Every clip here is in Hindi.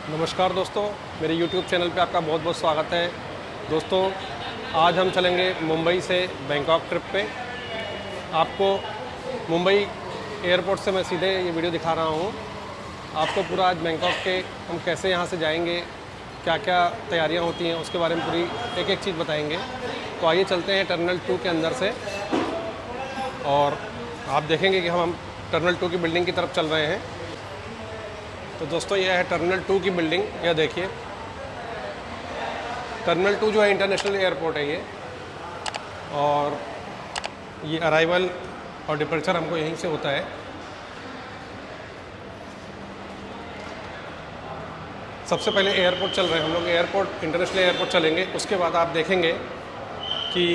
नमस्कार दोस्तों, मेरे YouTube चैनल पे आपका बहुत बहुत स्वागत है। दोस्तों, आज हम चलेंगे मुंबई से बैंकॉक ट्रिप पे। आपको मुंबई एयरपोर्ट से मैं सीधे ये वीडियो दिखा रहा हूँ। आपको पूरा आज बैंकॉक के हम कैसे यहाँ से जाएंगे, क्या क्या तैयारियाँ होती हैं, उसके बारे में पूरी एक एक चीज़ बताएंगे। तो आइए चलते हैं टर्मिनल 2 के अंदर से, और आप देखेंगे कि हम टर्मिनल 2 की बिल्डिंग की तरफ चल रहे हैं। तो दोस्तों, यह है टर्मिनल 2 की बिल्डिंग। यह देखिए, टर्मिनल 2 जो है इंटरनेशनल एयरपोर्ट है ये, और ये अराइवल और डिपर्चर हमको यहीं से होता है। सबसे पहले एयरपोर्ट चल रहे हैं हम लोग, एयरपोर्ट इंटरनेशनल एयरपोर्ट चलेंगे। उसके बाद आप देखेंगे कि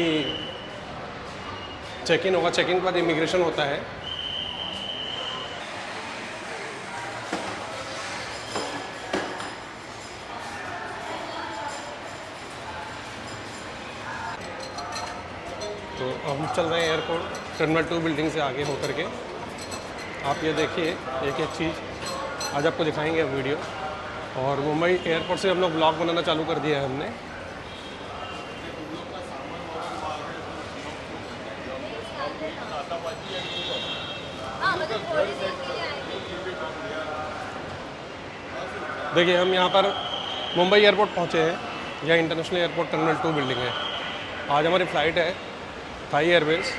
चेक इन होगा, चेक इन के बाद इमिग्रेशन होता है। तो अब हम चल रहे हैं एयरपोर्ट टर्मिनल 2 बिल्डिंग से आगे होकर के। आप ये देखिए, एक एक चीज़ आज आपको दिखाएंगे अब वीडियो। और मुंबई एयरपोर्ट से हम लोग ब्लॉग बनाना चालू कर दिया है हमने। देखिए, हम यहाँ पर मुंबई एयरपोर्ट पहुँचे हैं। यह इंटरनेशनल एयरपोर्ट टर्मिनल 2 बिल्डिंग है। आज हमारी फ़्लाइट है थाई एयरवेज,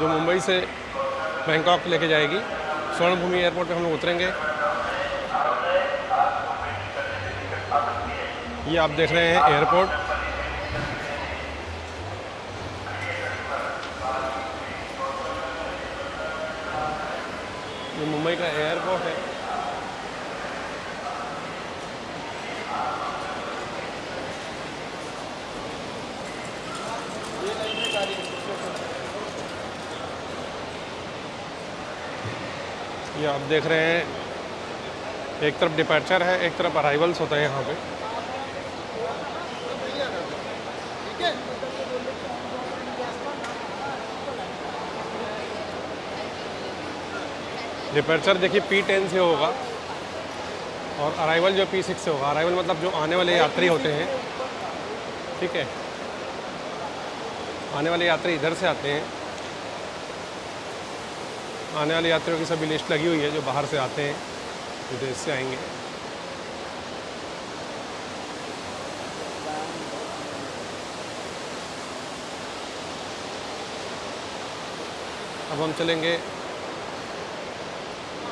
जो मुंबई से बैंकॉक लेके जाएगी। स्वर्ण भूमि एयरपोर्ट पे हम लोग उतरेंगे। ये आप देख रहे हैं एयरपोर्ट। ये मुंबई का एयरपोर्ट है। ये आप देख रहे हैं, एक तरफ डिपार्चर है, एक तरफ अराइवल्स होता है यहाँ पे। डिपार्चर देखिए P10 से होगा, और अराइवल जो P6 से होगा। अराइवल मतलब जो आने वाले यात्री होते हैं, ठीक है, आने वाले यात्री इधर से आते हैं। आने वाले यात्रियों की सभी लिस्ट लगी हुई है, जो बाहर से आते हैं, विदेश से आएंगे। अब हम चलेंगे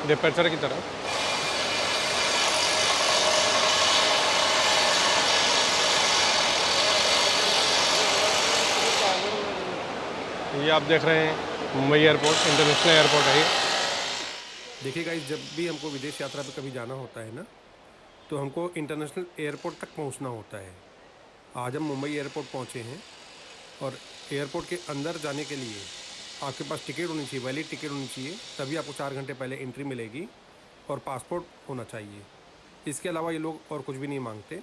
डिपार्चर की तरफ। ये आप देख रहे हैं मुंबई एयरपोर्ट, इंटरनेशनल एयरपोर्ट है ये। देखिए गाइस, जब भी हमको विदेश यात्रा पे कभी जाना होता है ना, तो हमको इंटरनेशनल एयरपोर्ट तक पहुंचना होता है। आज हम मुंबई एयरपोर्ट पहुंचे हैं, और एयरपोर्ट के अंदर जाने के लिए आपके पास टिकट होनी चाहिए, वैलिड टिकट होनी चाहिए। तभी आपको 4 घंटे पहले एंट्री मिलेगी, और पासपोर्ट होना चाहिए। इसके अलावा ये लोग और कुछ भी नहीं मांगते।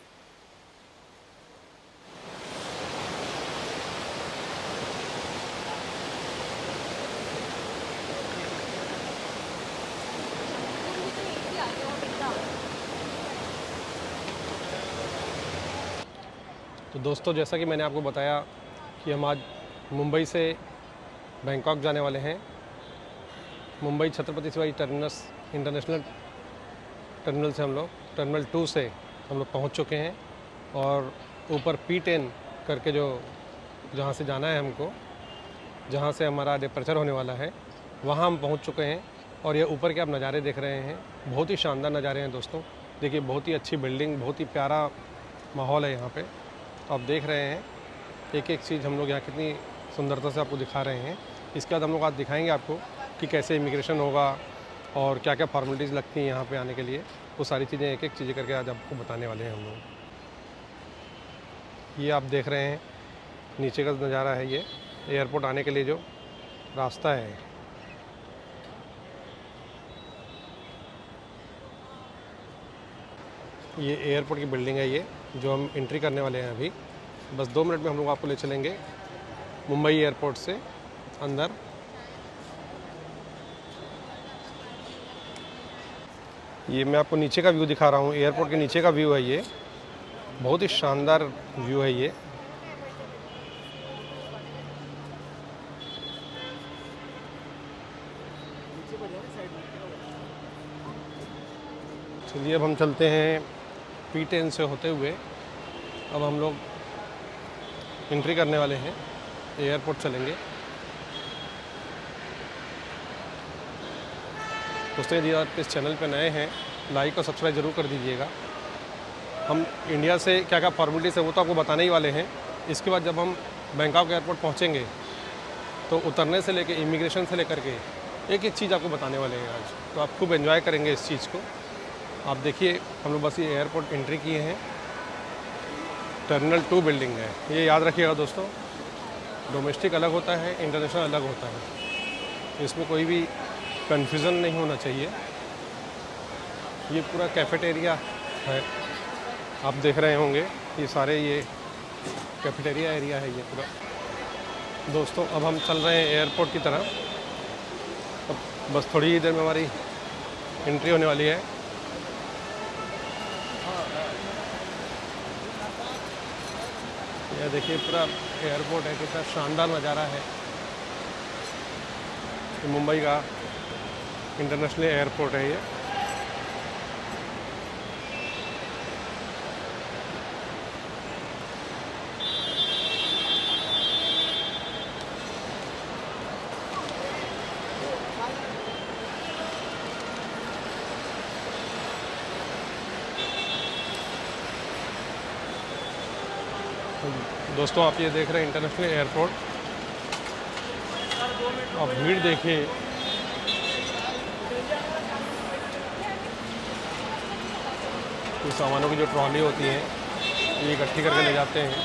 तो दोस्तों, जैसा कि मैंने आपको बताया कि हम आज मुंबई से बैंकॉक जाने वाले हैं। Mumbai Chhatrapati Shivaji terminus international terminal से हम लोग टर्मिनल 2 से हम लोग पहुंच चुके हैं, और ऊपर P10 करके जो जहां से जाना है हमको, जहां से हमारा डिपार्चर होने वाला है, वहां हम पहुंच चुके हैं। और ये ऊपर के आप नज़ारे देख रहे हैं, बहुत ही शानदार नज़ारे हैं दोस्तों। देखिए, बहुत ही अच्छी बिल्डिंग, बहुत ही प्यारा माहौल है यहाँ पे। तो आप देख रहे हैं एक एक चीज़ हम लोग यहाँ कितनी सुंदरता से आपको दिखा रहे हैं। इसके बाद हम लोग आज दिखाएंगे आपको कि कैसे इमिग्रेशन होगा, और क्या क्या फॉर्मेलिटीज़ लगती हैं यहाँ पे आने के लिए। वो सारी चीज़ें एक एक चीज़ें करके आज आपको बताने वाले हैं हम लोग। ये आप देख रहे हैं नीचे का नज़ारा है, ये एयरपोर्ट आने के लिए जो रास्ता है। ये एयरपोर्ट की बिल्डिंग है, ये जो हम एंट्री करने वाले हैं अभी। बस 2 मिनट में हम लोग आपको ले चलेंगे मुंबई एयरपोर्ट से अंदर। ये मैं आपको नीचे का व्यू दिखा रहा हूँ, एयरपोर्ट के नीचे का व्यू है ये। बहुत ही शानदार व्यू है ये। चलिए अब हम चलते हैं P10 से होते हुए। अब हम लोग एंट्री करने वाले हैं, एयरपोर्ट चलेंगे। दोस्तों यदि आप इस चैनल पर नए हैं, लाइक और सब्सक्राइब ज़रूर कर दीजिएगा। हम इंडिया से क्या क्या फॉर्मेलिटीज़ है वो तो आपको बताने ही वाले हैं। इसके बाद जब हम बैंकॉक एयरपोर्ट पहुंचेंगे तो उतरने से लेकर इमिग्रेशन से लेकर के एक एक चीज़ आपको बताने वाले हैं आज। तो आप खूब एंजॉय करेंगे इस चीज़ को। आप देखिए, हम लोग बस ये एयरपोर्ट एंट्री किए हैं। टर्मिनल 2 बिल्डिंग है, ये याद रखिएगा दोस्तों। डोमेस्टिक अलग होता है, इंटरनेशनल अलग होता है, इसमें कोई भी कन्फ्यूज़न नहीं होना चाहिए। ये पूरा कैफेटेरिया है, आप देख रहे होंगे, ये सारे ये कैफेटेरिया एरिया है ये पूरा। दोस्तों अब हम चल रहे हैं एयरपोर्ट की तरफ। अब बस थोड़ी ही देर में हमारी एंट्री होने वाली है। यह देखिए पूरा एयरपोर्ट है, कितना शानदार नज़ारा है। मुंबई का इंटरनेशनल एयरपोर्ट है ये। दोस्तों आप ये देख रहे हैं इंटरनेशनल एयरपोर्ट। आप भीड़ देखिए, ये सामानों की जो ट्रॉली होती है ये इकट्ठी करके ले जाते हैं।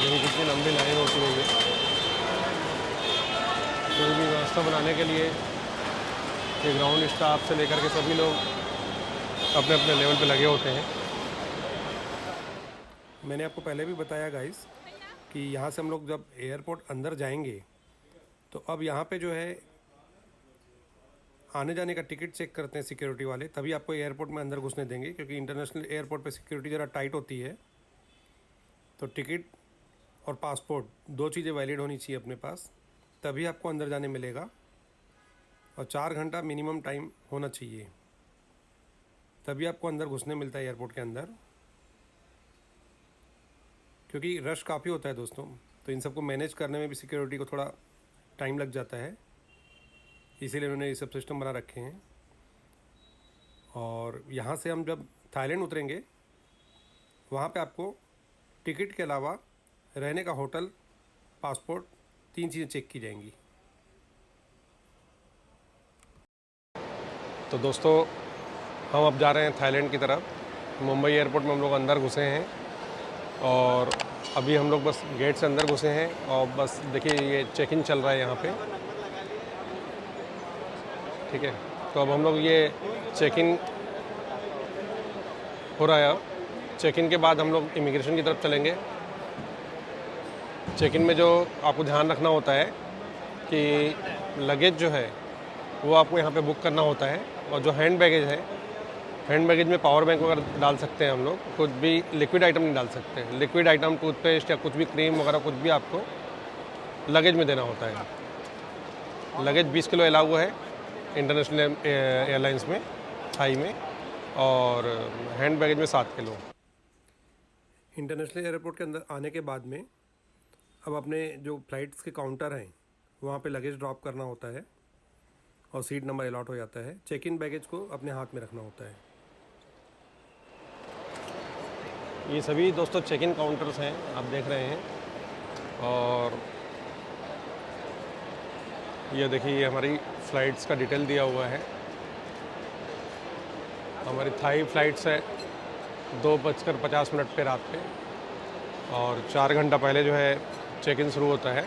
यही कितनी लंबी लाइन होती है ये। कोई भी व्यवस्था बनाने के लिए ये ग्राउंड स्टाफ से लेकर के सभी लोग अपने अपने लेवल पे लगे होते हैं। मैंने आपको पहले भी बताया गाइस कि यहाँ से हम लोग जब एयरपोर्ट अंदर जाएंगे तो अब यहाँ पे जो है आने जाने का टिकट चेक करते हैं सिक्योरिटी वाले, तभी आपको एयरपोर्ट में अंदर घुसने देंगे, क्योंकि इंटरनेशनल एयरपोर्ट पे सिक्योरिटी ज़रा टाइट होती है। तो टिकट और पासपोर्ट 2 चीज़ें वैलिड होनी चाहिए अपने पास, तभी आपको अंदर जाने मिलेगा। और 4 घंटा मिनिमम टाइम होना चाहिए, तभी आपको अंदर घुसने मिलता है एयरपोर्ट के अंदर, क्योंकि रश काफ़ी होता है दोस्तों। तो इन सबको मैनेज करने में भी सिक्योरिटी को थोड़ा टाइम लग जाता है, इसीलिए उन्होंने ये सब सिस्टम बना रखे हैं। और यहाँ से हम जब थाईलैंड उतरेंगे वहाँ पे आपको टिकट के अलावा रहने का होटल, पासपोर्ट, 3 चीज़ें चेक की जाएंगी। तो दोस्तों हम अब जा रहे हैं थाईलैंड की तरफ। मुंबई एयरपोर्ट में हम लोग अंदर घुसे हैं और अभी हम लोग बस गेट से अंदर घुसे हैं और बस देखिए ये चेक इन चल रहा है यहाँ पे। ठीक है, तो अब हम लोग ये चेक इन हो रहा है। अब चेक इन के बाद हम लोग इमिग्रेशन की तरफ चलेंगे। चेक इन में जो आपको ध्यान रखना होता है कि लगेज जो है वो आपको यहाँ पे बुक करना होता है। और जो हैंड बैगेज है, हैंड बैगेज में पावर बैंक वगैरह डाल सकते हैं हम लोग, कुछ भी लिक्विड आइटम नहीं डाल सकते। लिक्विड आइटम, टूथपेस्ट या कुछ भी क्रीम वगैरह कुछ भी आपको लगेज में देना होता है। लगेज 20 किलो अलाउ है इंटरनेशनल एयरलाइंस में, थाई में, और हैंड बैगेज में 7 किलो। इंटरनेशनल एयरपोर्ट के अंदर आने के बाद में अब अपने जो फ़्लाइट्स के काउंटर हैं वहाँ पे लगेज ड्रॉप करना होता है और सीट नंबर अलॉट हो जाता है। चेक इन बैगेज को अपने हाथ में रखना होता है। ये सभी दोस्तों चेक इन काउंटर्स हैं, आप देख रहे हैं। और ये देखिए, ये हमारी फ़्लाइट्स का डिटेल दिया हुआ है। हमारी थाई फ़्लाइट्स है 2:50 पे रात पे, और 4 घंटा पहले जो है चेक इन शुरू होता है।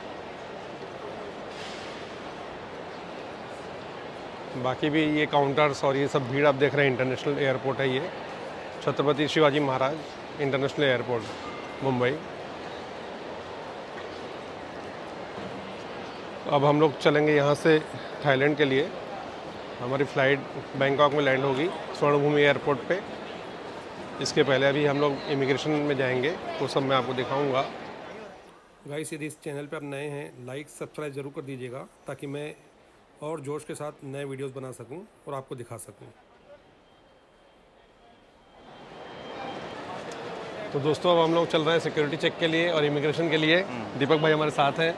बाकी भी ये काउंटर्स और ये सब भीड़ आप देख रहे हैं, इंटरनेशनल एयरपोर्ट है ये, छत्रपति शिवाजी महाराज इंटरनेशनल एयरपोर्ट मुंबई। अब हम लोग चलेंगे यहाँ से थाईलैंड के लिए। हमारी फ़्लाइट बैंकॉक में लैंड होगी स्वर्णभूमि एयरपोर्ट पे। इसके पहले अभी हम लोग इमिग्रेशन में जाएंगे, वो सब मैं आपको दिखाऊंगा। गाइस, यदि इस चैनल पे आप नए हैं, लाइक सब्सक्राइब ज़रूर कर दीजिएगा ताकि मैं और जोश के साथ नए वीडियोस बना सकूं और आपको दिखा सकूं। तो दोस्तों, अब हम लोग चल रहे हैं सिक्योरिटी चेक के लिए और इमिग्रेशन के लिए। दीपक भाई हमारे साथ हैं।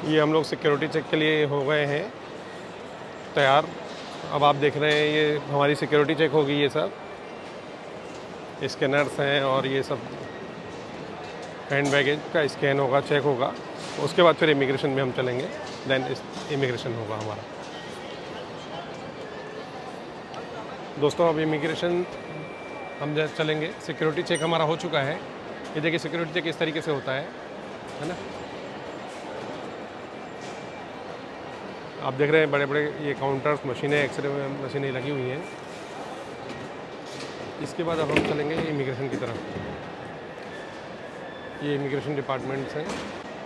ये हम लोग सिक्योरिटी चेक के लिए हो गए हैं तैयार। अब आप देख रहे हैं ये हमारी सिक्योरिटी चेक होगी। ये सब स्कैनर्स हैं और ये सब हैंड बैगेज का स्कैन होगा, चेक होगा। उसके बाद फिर इमिग्रेशन में हम चलेंगे। देन इमिग्रेशन होगा हमारा। दोस्तों, अब इमिग्रेशन हम जब चलेंगे, सिक्योरिटी चेक हमारा हो चुका है। ये देखिए सिक्योरिटी चेक इस तरीके से होता है ना। आप देख रहे हैं बड़े बड़े ये काउंटर्स, मशीनें, एक्सरे मशीनें लगी हुई हैं। इसके बाद अब हम चलेंगे इमिग्रेशन की तरफ। ये इमिग्रेशन डिपार्टमेंट्स हैं,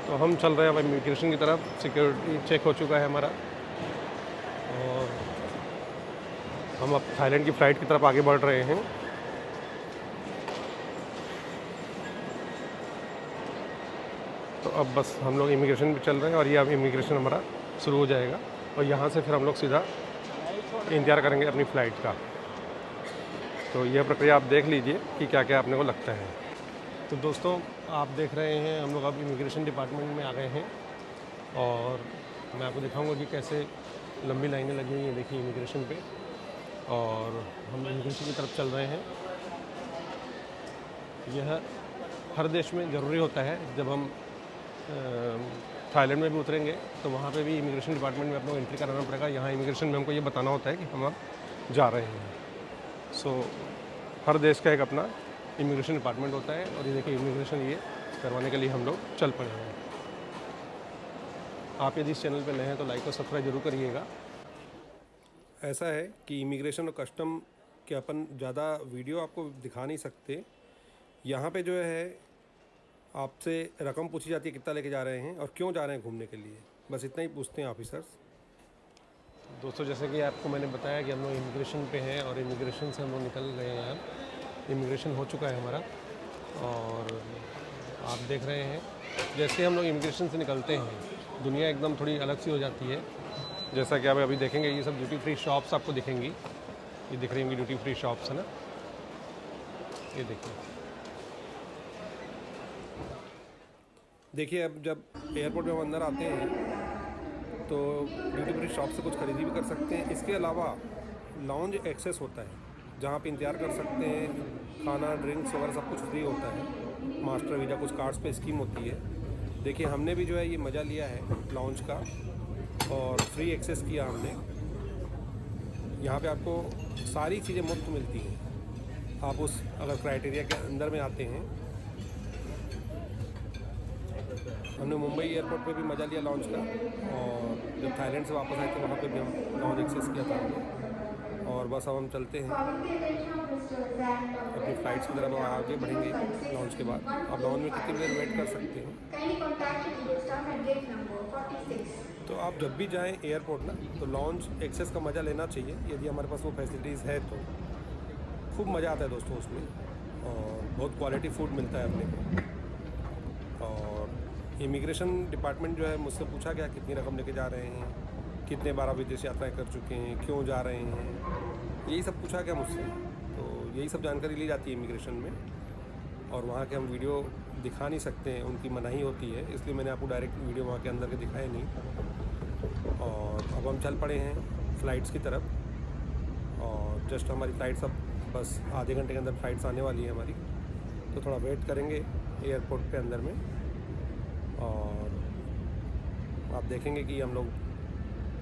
तो हम चल रहे हैं अब इमिग्रेशन की तरफ। सिक्योरिटी चेक हो चुका है हमारा और हम अब थाईलैंड की फ़्लाइट की तरफ आगे बढ़ रहे हैं। तो अब बस हम लोग इमिग्रेशन पे चल रहे हैं और ये अब इमिग्रेशन हमारा शुरू हो जाएगा और यहाँ से फिर हम लोग सीधा इंतज़ार करेंगे अपनी फ़्लाइट का। तो यह प्रक्रिया आप देख लीजिए कि क्या क्या आपने को लगता है। तो दोस्तों, आप देख रहे हैं हम लोग अब इमिग्रेशन डिपार्टमेंट में आ गए हैं और मैं आपको दिखाऊंगा कि कैसे लंबी लाइनें लगी हुई हैं। देखिए इमिग्रेशन पे, और हम इमिग्रेशन की तरफ चल रहे हैं। यह हर देश में ज़रूरी होता है। जब हम थाईलैंड में भी उतरेंगे तो वहाँ पे भी इमिग्रेशन डिपार्टमेंट में अपने एंट्री कराना पड़ेगा। यहाँ इमिग्रेशन में हमको ये बताना होता है कि हम अब जा रहे हैं। हर देश का एक अपना इमिग्रेशन डिपार्टमेंट होता है और ये देखिए इमिग्रेशन ये करवाने के लिए हम लोग चल पड़े हैं। आप यदि इस चैनल पे नए हैं तो लाइक और सब्सक्राइब जरूर करिएगा। ऐसा है कि इमिग्रेशन और कस्टम के अपन ज़्यादा वीडियो आपको दिखा नहीं सकते। यहाँ पे जो है आपसे रकम पूछी जाती है, कितना लेके जा रहे हैं और क्यों जा रहे हैं घूमने के लिए, बस इतना ही पूछते हैं ऑफिसर्स। दोस्तों, जैसे कि आपको मैंने बताया कि हम लोग इमिग्रेशन पे हैं और इमिग्रेशन से हम लोग निकल गए हैं। अब इमिग्रेशन हो चुका है हमारा और आप देख रहे हैं जैसे हम लोग इमिग्रेशन से निकलते हैं दुनिया एकदम थोड़ी अलग सी हो जाती है। जैसा कि आप अभी देखेंगे ये सब ड्यूटी फ्री शॉप्स आपको दिखेंगी। ये दिख रही होंगी ड्यूटी फ्री शॉप्स, है ना। ये देखिए अब जब एयरपोर्ट में हम अंदर आते हैं तो ड्यूटी फ्री शॉप से कुछ खरीदी भी कर सकते हैं। इसके अलावा लाउंज एक्सेस होता है जहाँ पे इंतज़ार कर सकते हैं। खाना, ड्रिंक्स वगैरह सब कुछ फ्री होता है। मास्टर वीज़ा कुछ कार्ड्स पे स्कीम होती है। देखिए हमने भी जो है ये मज़ा लिया है लाउंज का और फ्री एक्सेस किया हमने। यहाँ पे आपको सारी चीज़ें मुफ्त मिलती हैं। आप उस अगर क्राइटेरिया के अंदर में आते हैं। हमने मुंबई एयरपोर्ट पे भी मज़ा लिया लॉन्च का और जब थाईलैंड से वापस आए थे वहाँ पे भी हम लॉन्च एक्सेस किया था हमने। और बस अब हम चलते हैं अपनी फ़्लाइट्स की तरफ आगे बढ़ेंगे लॉन्च के बाद। आप लॉन्च में कितनी देर वेट कर सकते हैं। तो आप जब भी जाएं एयरपोर्ट ना तो लॉन्च एक्सेस का मज़ा लेना चाहिए यदि हमारे पास वो फैसिलिटीज़ है तो। खूब मज़ा आता है दोस्तों उसमें और बहुत क्वालिटी फूड मिलता है अपने को। और इमिग्रेशन डिपार्टमेंट जो है मुझसे पूछा गया कितनी रकम लेके जा रहे हैं, कितने बार आप विदेश यात्राएं कर चुके हैं, क्यों जा रहे हैं, यही सब पूछा गया मुझसे। तो यही सब जानकारी ली जाती है इमिग्रेशन में और वहाँ के हम वीडियो दिखा नहीं सकते हैं, उनकी मनाही होती है। इसलिए मैंने आपको डायरेक्ट वीडियो वहाँ के अंदर के दिखाए नहीं। और अब हम चल पड़े हैं फ़्लाइट्स की तरफ और जस्ट हमारी फ़्लाइट्स अब बस आधे घंटे के अंदर फ़्लाइट्स आने वाली है हमारी। तो थोड़ा वेट करेंगे एयरपोर्ट पे अंदर में और आप देखेंगे कि हम लोग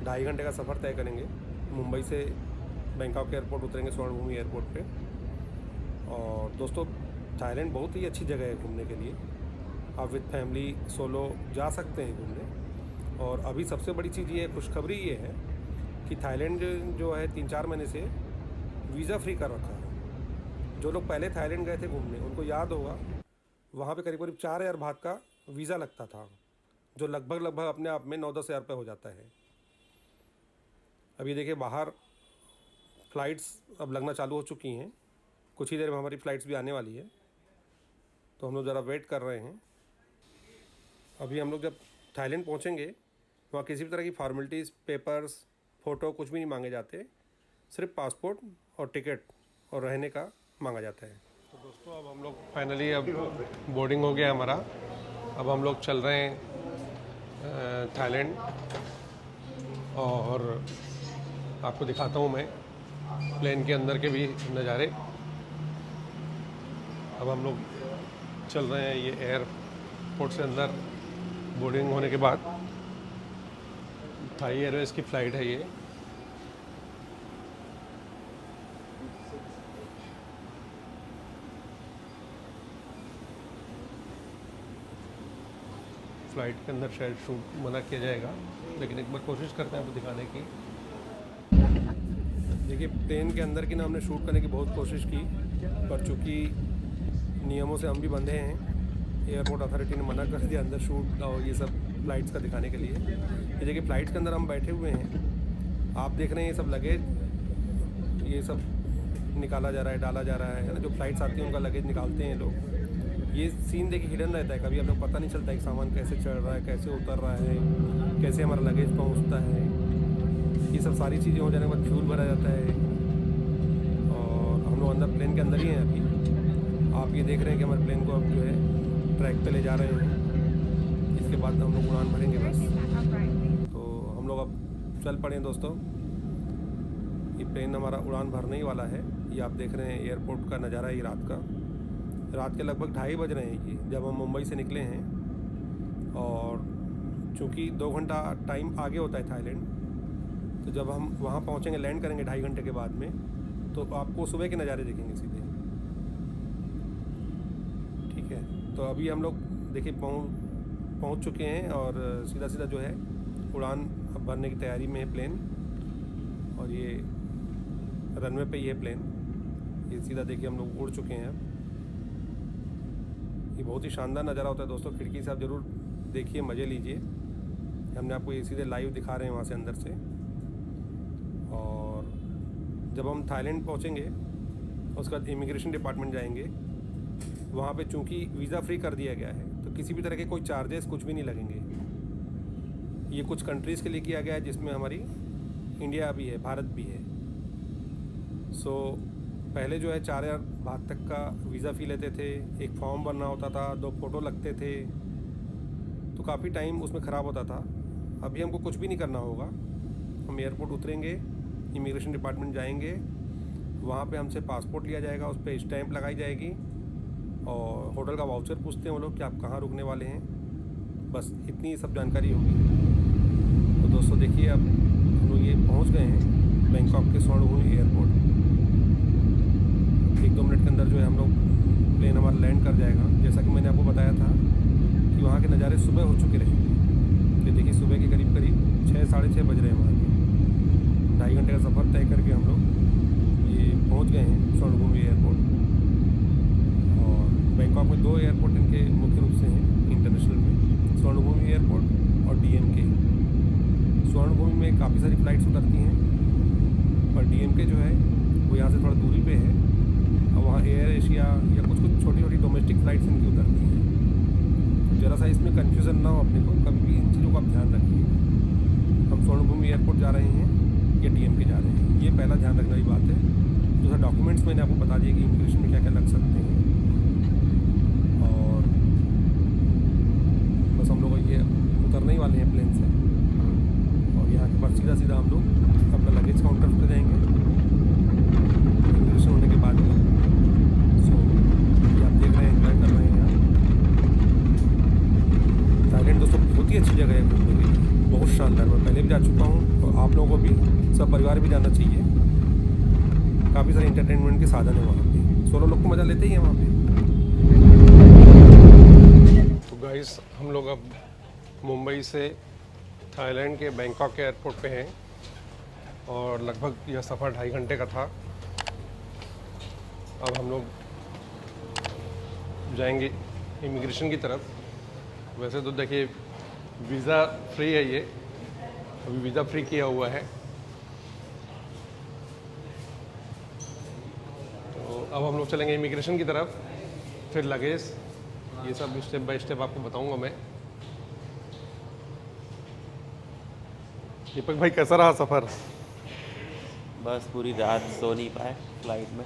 2.5 घंटे का सफ़र तय करेंगे। मुंबई से बैंकॉक एयरपोर्ट उतरेंगे स्वर्णभूमि एयरपोर्ट पे। और दोस्तों थाईलैंड बहुत ही अच्छी जगह है घूमने के लिए। आप विद फैमिली सोलो जा सकते हैं घूमने। और अभी सबसे बड़ी चीज़ ये खुशखबरी ये है कि थाईलैंड जो है 3-4 महीने से वीज़ा फ्री कर रखा है। जो लोग पहले थाईलैंड गए थे घूमने उनको याद होगा वहाँ पे करीब 4,000 बात का वीज़ा लगता था, जो लगभग अपने आप में 9-10 हज़ार रुपये हो जाता है। अभी देखिए बाहर फ़्लाइट्स अब लगना चालू हो चुकी हैं, कुछ ही देर में हमारी फ़्लाइट्स भी आने वाली है, तो हम लोग ज़रा वेट कर रहे हैं। अभी हम लोग जब थाईलैंड पहुंचेंगे वहाँ किसी भी तरह की फॉर्मेलिटीज़, पेपर्स, फ़ोटो कुछ भी नहीं मांगे जाते, सिर्फ पासपोर्ट और टिकट और रहने का मांगा जाता है। तो दोस्तों अब हम लोग फाइनली अब बोर्डिंग हो गया हमारा। अब हम लोग चल रहे हैं थाईलैंड, और आपको दिखाता हूँ मैं प्लेन के अंदर के भी नज़ारे। अब हम लोग चल रहे हैं ये एयरपोर्ट से अंदर। बोर्डिंग होने के बाद थाई एयरवेज की फ़्लाइट है ये। फ़्लाइट के अंदर शायद शूट मना किया जाएगा, लेकिन एक बार कोशिश करते हैं आपको दिखाने की। देखिए प्लेन के अंदर की ना हमने शूट करने की बहुत कोशिश की, पर चूँकि नियमों से हम भी बंधे हैं, एयरपोर्ट अथॉरिटी ने मना कर दिया अंदर शूट और ये सब फ़्लाइट्स का दिखाने के लिए। ये देखिए फ़्लाइट्स के अंदर हम बैठे हुए हैं, आप देख रहे हैं ये सब लगेज ये सब निकाला जा रहा है, डाला जा रहा है ना। जो फ़्लाइट्स आती हैं उनका लगेज निकालते हैं लोग। ये सीन देखिए हिडन रहता है, कभी आप लोग पता नहीं चलता है कि सामान कैसे चढ़ रहा है, कैसे उतर रहा है, कैसे हमारा लगेज पहुँचता है। ये सब सारी चीज़ें हो जाने के बाद फ्यूल भरा जाता है, और हम लोग अंदर प्लेन के अंदर ही हैं अभी। आप ये देख रहे हैं कि हमारे प्लेन को अब जो है ट्रैक पे ले जा रहे हैं। इसके बाद हम लोग उड़ान भरेंगे बस। तो हम लोग अब चल पड़े हैं दोस्तों। ये प्लेन हमारा उड़ान भरने ही वाला है। ये आप देख रहे हैं एयरपोर्ट का नज़ारा है। ये रात के लगभग 2:30 बज रहे हैं ये जब हम मुंबई से निकले हैं, और चूँकि 2 घंटा टाइम आगे होता है थाईलैंड, तो जब हम वहाँ पहुँचेंगे, लैंड करेंगे 2.5 घंटे के बाद में, तो आपको सुबह के नज़ारे दिखेंगे सीधे। ठीक है, तो अभी हम लोग देखिए पहुँच चुके हैं, और सीधा जो है उड़ान भरने की तैयारी में है प्लेन। और ये रनवे पे ही है प्लेन। ये सीधा देखिए हम लोग उड़ चुके हैं अब। ये बहुत ही शानदार नज़ारा होता है दोस्तों, खिड़की से आप ज़रूर देखिए, मज़े लीजिए। हमने आपको ये सीधे लाइव दिखा रहे हैं वहाँ से अंदर से। और जब हम थाईलैंड पहुँचेंगे उसके बाद इमिग्रेशन डिपार्टमेंट जाएंगे। वहाँ पे चूँकि वीज़ा फ्री कर दिया गया है, तो किसी भी तरह के कोई चार्जेस कुछ भी नहीं लगेंगे। ये कुछ कंट्रीज़ के लिए किया गया है जिसमें हमारी इंडिया भी है, भारत भी है। सो पहले जो है 4,000 बात तक का वीज़ा फ़ी लेते थे, एक फॉर्म भरना होता था, 2 फ़ोटो लगते थे, तो काफ़ी टाइम उसमें ख़राब होता था। अभी हमको कुछ भी नहीं करना होगा। हम एयरपोर्ट उतरेंगे, इमिग्रेशन डिपार्टमेंट जाएंगे, वहाँ पे हमसे पासपोर्ट लिया जाएगा, उस पर स्टैंप लगाई जाएगी, और होटल का वाउचर पूछते हैं वो लोग कि आप कहाँ रुकने वाले हैं। बस इतनी सब जानकारी होगी। तो दोस्तों देखिए अब हम लोग ये पहुँच गए हैं बैंकॉक के स्वर्णभूमि एयरपोर्ट। 1-2 मिनट के अंदर जो है हम लोग प्लेन हमारा लैंड कर जाएगा। जैसा कि मैंने आपको बताया था कि वहाँ के नज़ारे सुबह हो चुके रहेंगे। ये देखिए सुबह के करीब 6 साढ़े 6 बज रहे हैं वहाँ के। 2.5 घंटे का सफ़र तय करके हम लोग ये पहुँच गए हैं स्वर्णभूमि एयरपोर्ट। और बैंकॉक में 2 एयरपोर्ट इनके मुख्य रूप से हैं इंटरनेशनल में, स्वर्णभूमि एयरपोर्ट और DMK। स्वर्णभूमि में काफ़ी सारी फ़्लाइट्स उतरती हैं, पर DMK जो है वो यहाँ से थोड़ा दूरी पे है, और वहाँ एयर एशिया या कुछ छोटी डोमेस्टिक फ़्लाइट्स इनकी उतरती हैं। तो ज़रा सा इसमें कन्फ्यूज़न ना हो अपने को, कभी भी इन चीज़ों का आप ध्यान रखिए। हम स्वर्णभूमि एयरपोर्ट जा रहे हैं या DMK जा रहे हैं, ये पहला ध्यान रखने वाली बात है। दूसरा डॉक्यूमेंट्स मैंने आपको बता दिया कि इमिग्रेशन में क्या क्या लग सकते हैं। और बस हम लोग ये उतरने ही वाले हैं प्लेन से, और यहाँ के बाद सीधा हम लोग अपना लगेज काउंटर पर जाएंगे इमिग्रेशन होने के बाद में। सो ये आप देख रहे हैं, एंजॉय कर रहे हैं यहाँ। थाईलैंड दोस्तों बहुत ही अच्छी जगह है घूमने के लिए, बहुत शानदार। मैं पहले भी जा चुका हूँ, और आप लोगों को भी, सब परिवार भी जाना चाहिए। काफ़ी सारे इंटरटेनमेंट के साधन है वहाँ पे, सोलो लोग को मज़ा लेते ही हैं वहाँ पे। तो गाइस हम लोग अब मुंबई से थाईलैंड के बैंकॉक के एयरपोर्ट पे हैं, और लगभग यह सफ़र 2.5 घंटे का था। अब हम लोग जाएंगे इमिग्रेशन की तरफ। वैसे तो देखिए वीज़ा फ्री है, ये अभी वीज़ा फ्री किया हुआ है, अब हम लोग चलेंगे इमिग्रेशन की तरफ, फिर लगेज, ये सब स्टेप बाय स्टेप आपको बताऊंगा मैं। दीपक भाई कैसा रहा सफ़र? बस पूरी रात सो नहीं पाए फ्लाइट में।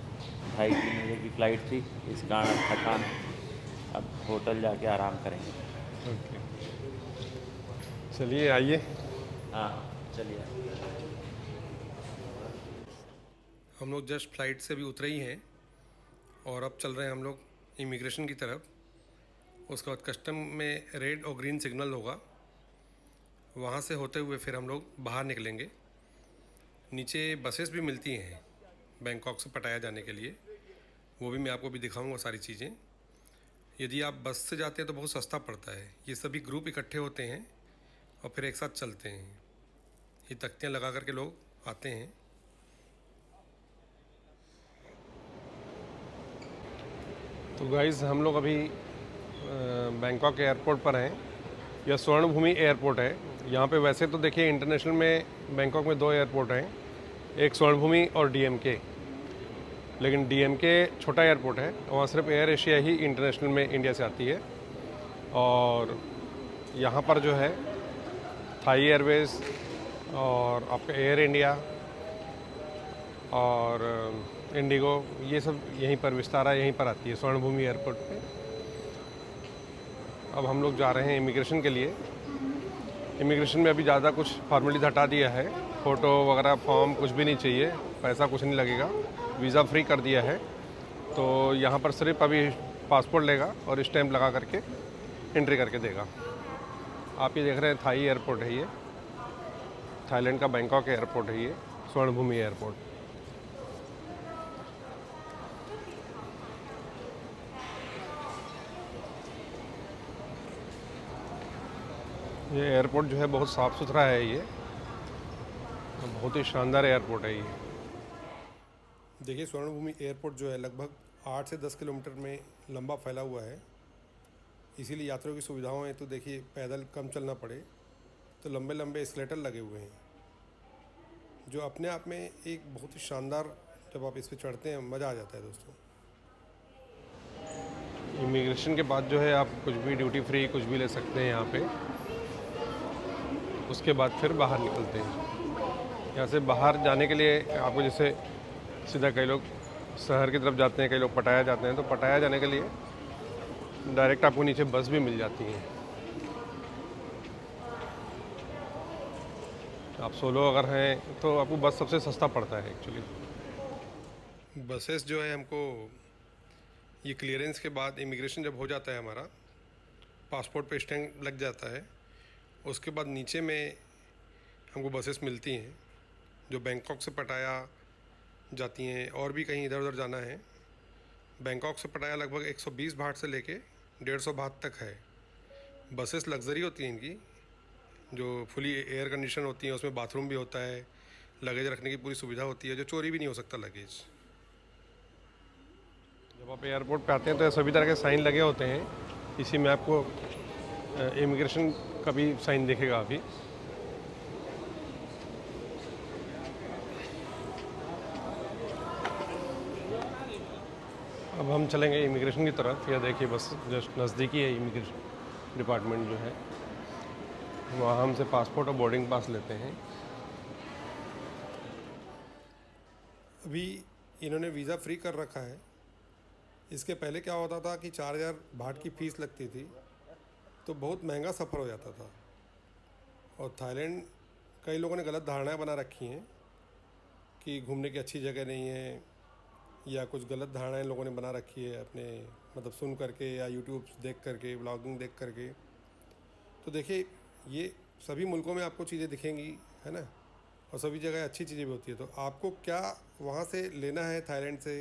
2:30-3 बजे की फ़्लाइट थी, इस कारण थकान। अब होटल जाके आराम करेंगे। ओके, चलिए आइए। हाँ, चलिए। हम लोग जस्ट फ्लाइट से भी उतरे ही हैं और अब चल रहे हैं हम लोग इमिग्रेशन की तरफ। उसके बाद कस्टम में रेड और ग्रीन सिग्नल होगा, वहाँ से होते हुए फिर हम लोग बाहर निकलेंगे। नीचे बसेस भी मिलती हैं बैंकॉक से पटाया जाने के लिए, वो भी मैं आपको भी दिखाऊंगा सारी चीज़ें। यदि आप बस से जाते हैं तो बहुत सस्ता पड़ता है। ये सभी ग्रुप इकट्ठे होते हैं और फिर एक साथ चलते हैं। ये तख्तियाँ लगा करके लोग आते हैं। तो गाइज़ हम लोग अभी बैंकॉक एयरपोर्ट पर हैं। यह स्वर्ण भूमि एयरपोर्ट है। यहाँ पे वैसे तो देखिए इंटरनेशनल में बैंकॉक में 2 एयरपोर्ट हैं, एक स्वर्ण भूमि और डीएमके। लेकिन डीएमके छोटा एयरपोर्ट है, वहाँ सिर्फ एयर एशिया ही इंटरनेशनल में इंडिया से आती है। और यहाँ पर जो है थाई एयरवेज़ और आपका एयर इंडिया और इंडिगो, ये सब यहीं पर, विस्तारा यहीं पर आती है स्वर्ण भूमि एयरपोर्ट पे। अब हम लोग जा रहे हैं इमिग्रेशन के लिए। इमिग्रेशन में अभी ज़्यादा कुछ फॉर्मेलिटीज हटा दिया है, फ़ोटो वगैरह फॉर्म कुछ भी नहीं चाहिए, पैसा कुछ नहीं लगेगा, वीज़ा फ्री कर दिया है। तो यहाँ पर सिर्फ अभी पासपोर्ट लेगा और स्टैंप लगा करके एंट्री करके देगा। आप ये देख रहे हैं थाई एयरपोर्ट है, ये थाईलैंड का बैंकॉक एयरपोर्ट है, ये स्वर्ण भूमि एयरपोर्ट। ये एयरपोर्ट जो है बहुत साफ़ सुथरा है, ये बहुत ही शानदार एयरपोर्ट है ये। देखिए स्वर्ण भूमि एयरपोर्ट जो है लगभग 8 से 10 किलोमीटर में लंबा फैला हुआ है, इसीलिए यात्रियों की सुविधाओं हैं। तो देखिए पैदल कम चलना पड़े तो लंबे लंबे एस्केलेटर लगे हुए हैं, जो अपने आप में एक बहुत ही शानदार, जब आप इस पर चढ़ते हैं मज़ा आ जाता है दोस्तों। इमिग्रेशन के बाद जो है आप कुछ भी ड्यूटी फ्री कुछ भी ले सकते हैं यहाँ पे। उसके बाद फिर बाहर निकलते हैं। यहाँ से बाहर जाने के लिए आपको जैसे सीधा कई लोग शहर की तरफ जाते हैं, कई लोग पटाया जाते हैं, तो पटाया जाने के लिए डायरेक्ट आपको नीचे बस भी मिल जाती है। आप सोलो अगर हैं तो आपको बस सबसे सस्ता पड़ता है एक्चुअली। बसेस जो है हमको ये क्लियरेंस के बाद, इमिग्रेशन जब हो जाता है हमारा, पासपोर्ट पे स्टैंप लग जाता है, उसके बाद नीचे में हमको बसेस मिलती हैं जो बैंकॉक से पटाया जाती हैं और भी कहीं इधर उधर जाना है। बैंकॉक से पटाया लगभग 120 बाट से लेके 150 बाट तक है। बसेस लग्जरी होती हैं इनकी, जो फुली एयर कंडीशन होती हैं, उसमें बाथरूम भी होता है, लगेज रखने की पूरी सुविधा होती है, जो चोरी भी नहीं हो सकता लगेज। जब आप एयरपोर्ट पे आते हैं तो सभी तरह के साइन लगे होते हैं, इसी में आपको इमिग्रेशन का भी साइन दिखेगा अभी। अब हम चलेंगे इमिग्रेशन की तरफ। यह देखिए बस जस्ट नज़दीकी है इमिग्रेशन डिपार्टमेंट जो है, वहाँ हमसे पासपोर्ट और बोर्डिंग पास लेते हैं। अभी इन्होंने वीज़ा फ्री कर रखा है। इसके पहले क्या होता था कि 4000 बाट की फ़ीस लगती थी, तो बहुत महंगा सफ़र हो जाता था। और थाईलैंड, कई लोगों ने गलत धारणाएं बना रखी हैं कि घूमने की अच्छी जगह नहीं है, या कुछ गलत धारणाएं लोगों ने बना रखी है अपने, मतलब सुन करके या यूट्यूब देख करके, ब्लॉगिंग देख करके। तो देखिए ये सभी मुल्कों में आपको चीज़ें दिखेंगी, है ना, और सभी जगह अच्छी चीज़ें भी होती है। तो आपको क्या वहाँ से लेना है, थाईलैंड से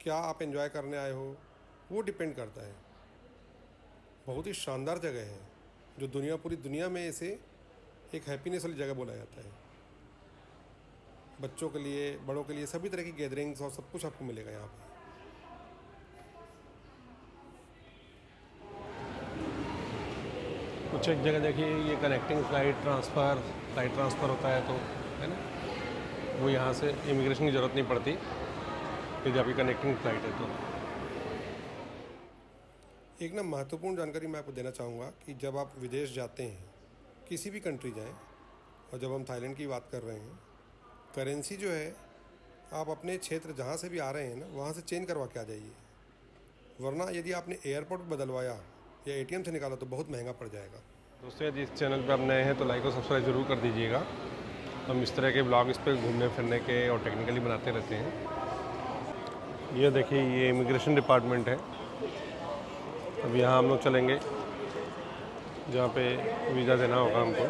क्या आप एंजॉय करने आए हो, वो डिपेंड करता है। बहुत ही शानदार जगह है, जो पूरी दुनिया में इसे एक हैप्पीनेस वाली जगह बोला जाता है। बच्चों के लिए, बड़ों के लिए, सभी तरह की गैदरिंग्स और सब कुछ आपको मिलेगा यहाँ पे। कुछ एक जगह देखिए ये कनेक्टिंग फ्लाइट ट्रांसफ़र होता है, तो है ना, वो यहाँ से इमिग्रेशन की ज़रूरत नहीं पड़ती। यदि आपकी कनेक्टिंग फ़्लाइट है तो। एक ना महत्वपूर्ण जानकारी मैं आपको देना चाहूँगा कि जब आप विदेश जाते हैं, किसी भी कंट्री जाएं, और जब हम थाईलैंड की बात कर रहे हैं, करेंसी जो है आप अपने क्षेत्र जहाँ से भी आ रहे हैं ना, वहाँ से चेंज करवा के आ जाइए। वरना यदि आपने एयरपोर्ट पर बदलवाया या एटीएम से निकाला तो बहुत महंगा पड़ जाएगा। दोस्तों यदि इस चैनल पर आप नए हैं तो लाइक और सब्सक्राइब ज़रूर कर दीजिएगा। हम इस तरह के ब्लॉग इस पर घूमने फिरने के और टेक्निकली बनाते रहते हैं। ये देखिए, ये इमिग्रेशन डिपार्टमेंट है। अब यहाँ हम लोग चलेंगे जहाँ पे वीज़ा देना होगा हमको।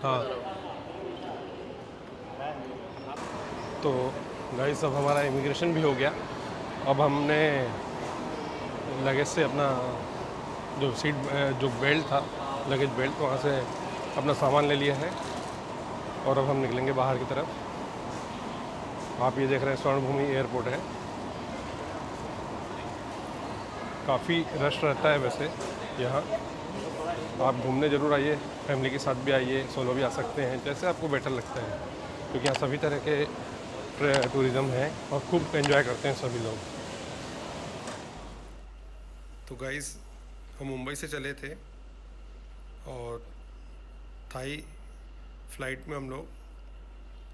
हाँ, तो गाइस अब हमारा इमिग्रेशन भी हो गया। अब हमने लगेज से अपना जो बेल्ट था, लगेज बेल्ट, वहाँ से अपना सामान ले लिया है और अब हम निकलेंगे बाहर की तरफ। आप ये देख रहे हैं स्वर्णभूमि एयरपोर्ट है। काफ़ी रश रहता है वैसे यहाँ। आप घूमने ज़रूर आइए, फैमिली के साथ भी आइए, सोलो भी आ सकते हैं, जैसे आपको बेटर लगता है, क्योंकि यहाँ सभी तरह के टूरिज़्म है और खूब एंजॉय करते हैं सभी लोग। तो गाइस, हम मुंबई से चले थे और थाई फ्लाइट में हम लोग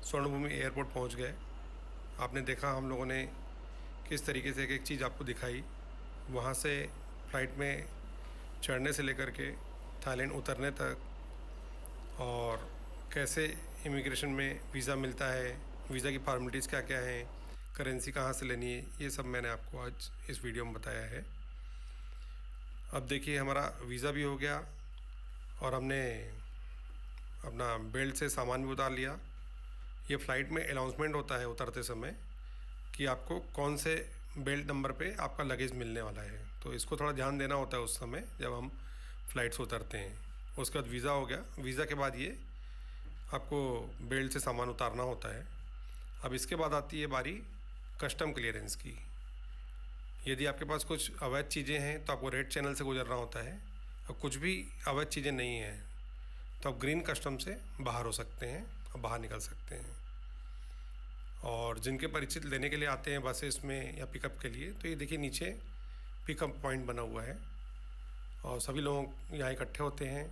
स्वर्णभूमि एयरपोर्ट पहुंच गए। आपने देखा हम लोगों ने किस तरीके से एक एक चीज़ आपको दिखाई। वहाँ से फ़्लाइट में चढ़ने से लेकर के थाईलैंड उतरने तक, और कैसे इमिग्रेशन में वीज़ा मिलता है, वीज़ा की फॉर्मेलिटीज़ क्या क्या हैं, करेंसी कहाँ से लेनी है, ये सब मैंने आपको आज इस वीडियो में बताया है। अब देखिए, हमारा वीज़ा भी हो गया और हमने अपना बेल्ट से सामान भी उतार लिया। ये फ़्लाइट में अनाउंसमेंट होता है उतरते समय कि आपको कौन से बेल्ट नंबर पे आपका लगेज मिलने वाला है, तो इसको थोड़ा ध्यान देना होता है उस समय जब हम फ़्लाइट से उतरते हैं। उसके बाद वीज़ा हो गया। वीज़ा के बाद ये आपको बेल्ट से सामान उतारना होता है। अब इसके बाद आती है बारी कस्टम क्लियरेंस की। यदि आपके पास कुछ अवैध चीज़ें हैं तो आपको रेड चैनल से गुजरना होता है, और कुछ भी अवैध चीज़ें नहीं हैं तो आप ग्रीन कस्टम से बाहर हो सकते हैं और बाहर निकल सकते हैं। और जिनके परिचित लेने के लिए आते हैं बसेस में या पिकअप के लिए, तो ये देखिए नीचे पिकअप पॉइंट बना हुआ है और सभी लोग यहाँ इकट्ठे होते हैं।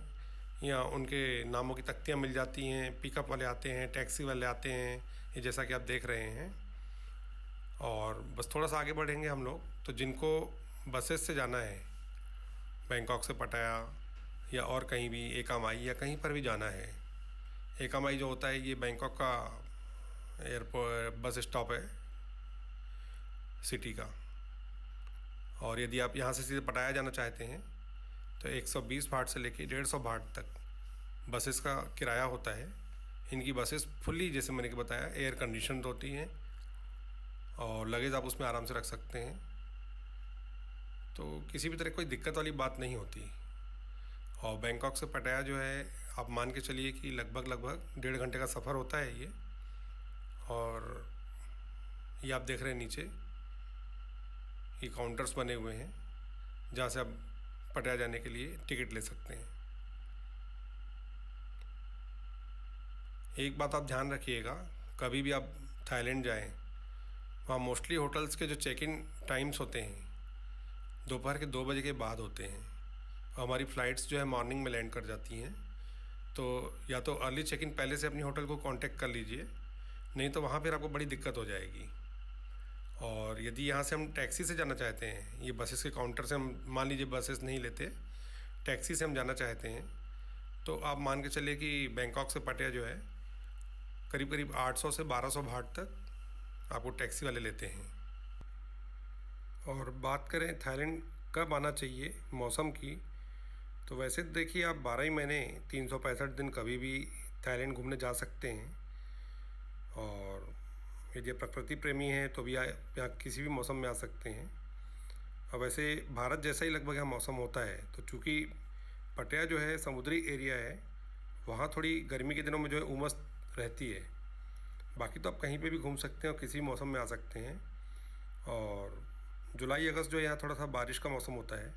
यहाँ उनके नामों की तख्तियाँ मिल जाती हैं। पिकअप वाले आते हैं, टैक्सी वाले आते हैं, ये जैसा कि आप देख रहे हैं। और बस थोड़ा सा आगे बढ़ेंगे हम लोग, तो जिनको बसेस से जाना है, बैंकॉक से पटाया या और कहीं भी एकामाई या कहीं पर भी जाना है। एकामाई जो होता है ये बैंकॉक का एयरपोर्ट बस स्टॉप है सिटी का। और यदि आप यहाँ से सीधे पटाया जाना चाहते हैं तो 120 बाट से लेके 150 बाट तक बसेस का किराया होता है। इनकी बसेस फुल्ली, जैसे मैंने बताया, एयर कंडीशन होती हैं और लगेज आप उसमें आराम से रख सकते हैं, तो किसी भी तरह कोई दिक्कत वाली बात नहीं होती। और बैंकॉक से पटाया जो है, आप मान के चलिए कि लगभग 1.5 घंटे का सफ़र होता है ये। और ये आप देख रहे हैं नीचे ये काउंटर्स बने हुए हैं जहाँ से आप पटाया जाने के लिए टिकट ले सकते हैं। एक बात आप ध्यान रखिएगा, कभी भी आप थाईलैंड जाएं, वहाँ मोस्टली होटल्स के जो चेक इन टाइम्स होते हैं दोपहर के 2 बजे के बाद होते हैं। और हमारी फ़्लाइट्स जो है मॉर्निंग में लैंड कर जाती हैं, तो या तो अर्ली चेक इन पहले से अपनी होटल को कांटेक्ट कर लीजिए, नहीं तो वहाँ फिर आपको बड़ी दिक्कत हो जाएगी। और यदि यहाँ से हम टैक्सी से जाना चाहते हैं, ये बसेस के काउंटर से हम मान लीजिए बसेस नहीं लेते, टैक्सी से हम जाना चाहते हैं, तो आप मान के चलिए कि बैंकॉक से पटाया जो है करीब करीब 800 से 1200 बाट तक आपको टैक्सी वाले लेते हैं। और बात करें थाईलैंड कब आना चाहिए मौसम की, तो वैसे देखिए आप 12 ही महीने 365 दिन कभी भी थाईलैंड घूमने जा सकते हैं। और यदि प्रकृति प्रेमी हैं तो भी यहाँ किसी भी मौसम में आ सकते हैं। और वैसे भारत जैसा ही लगभग यहाँ मौसम होता है, तो चूँकि पटाया जो है समुद्री एरिया है, वहाँ थोड़ी गर्मी के दिनों में जो है उमस रहती है। बाकी तो आप कहीं पे भी घूम सकते हैं और किसी मौसम में आ सकते हैं। और जुलाई अगस्त जो यहाँ थोड़ा सा बारिश का मौसम होता है,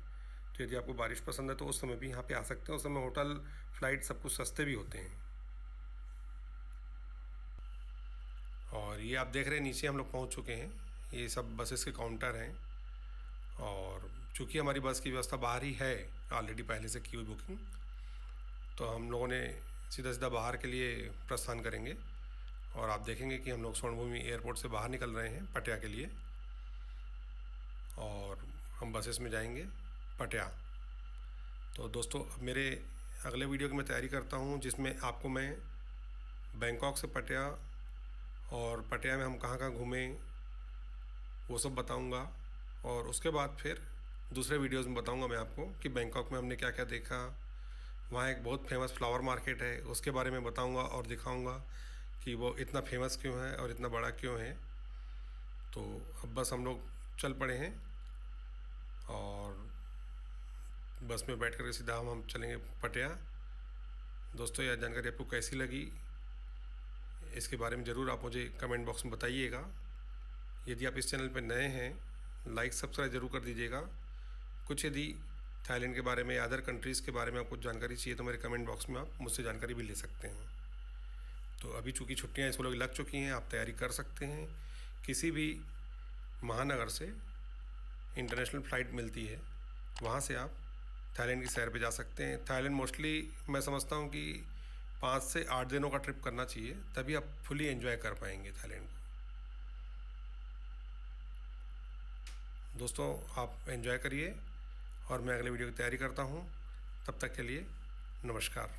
तो यदि आपको बारिश पसंद है तो उस समय भी यहाँ पे आ सकते हैं। उस समय होटल, फ़्लाइट सब कुछ सस्ते भी होते हैं। और ये आप देख रहे हैं नीचे हम लोग पहुँच चुके हैं। ये सब बसेस के काउंटर हैं, और चूँकि हमारी बस की व्यवस्था बाहर ही है, ऑलरेडी पहले से की हुई बुकिंग, तो हम लोगों ने सीधा सीधा बाहर के लिए प्रस्थान करेंगे। और आप देखेंगे कि हम लोग स्वर्णभूमि एयरपोर्ट से बाहर निकल रहे हैं पटिया के लिए, और हम बसेस में जाएंगे पटिया। तो दोस्तों, अब मेरे अगले वीडियो की मैं तैयारी करता हूँ, जिसमें आपको मैं बैंकॉक से पटिया और पटिया में हम कहाँ कहाँ घूमें वो सब बताऊँगा। और उसके बाद फिर दूसरे वीडियोज़ में बताऊँगा मैं आपको कि बैंकॉक में हमने क्या क्या देखा। वहाँ एक बहुत फेमस फ्लावर मार्केट है, उसके बारे में बताऊँगा और दिखाऊँगा कि वो इतना फेमस क्यों है और इतना बड़ा क्यों है। तो अब बस हम लोग चल पड़े हैं, और बस में बैठ कर के सीधा हम चलेंगे पटिया। दोस्तों, यह जानकारी आपको कैसी लगी, इसके बारे में ज़रूर आप मुझे कमेंट बॉक्स में बताइएगा। यदि आप इस चैनल पर नए हैं, लाइक सब्सक्राइब ज़रूर कर दीजिएगा। कुछ यदि थाईलैंड के बारे में, अदर कंट्रीज़ के बारे में आपको जानकारी चाहिए तो मेरे कमेंट बॉक्स में आप मुझसे जानकारी भी ले सकते हैं। तो अभी चूँकि छुट्टियाँ इसको लोग लग चुकी हैं, आप तैयारी कर सकते हैं। किसी भी महानगर से इंटरनेशनल फ़्लाइट मिलती है, वहाँ से आप थाईलैंड की सैर पे जा सकते हैं। थाईलैंड मोस्टली मैं समझता हूँ कि 5 से 8 दिनों का ट्रिप करना चाहिए, तभी आप फुली एंजॉय कर पाएंगे थाईलैंड को। दोस्तों, आप एंजॉय करिए, और मैं अगले वीडियो की तैयारी करता हूँ। तब तक के लिए नमस्कार।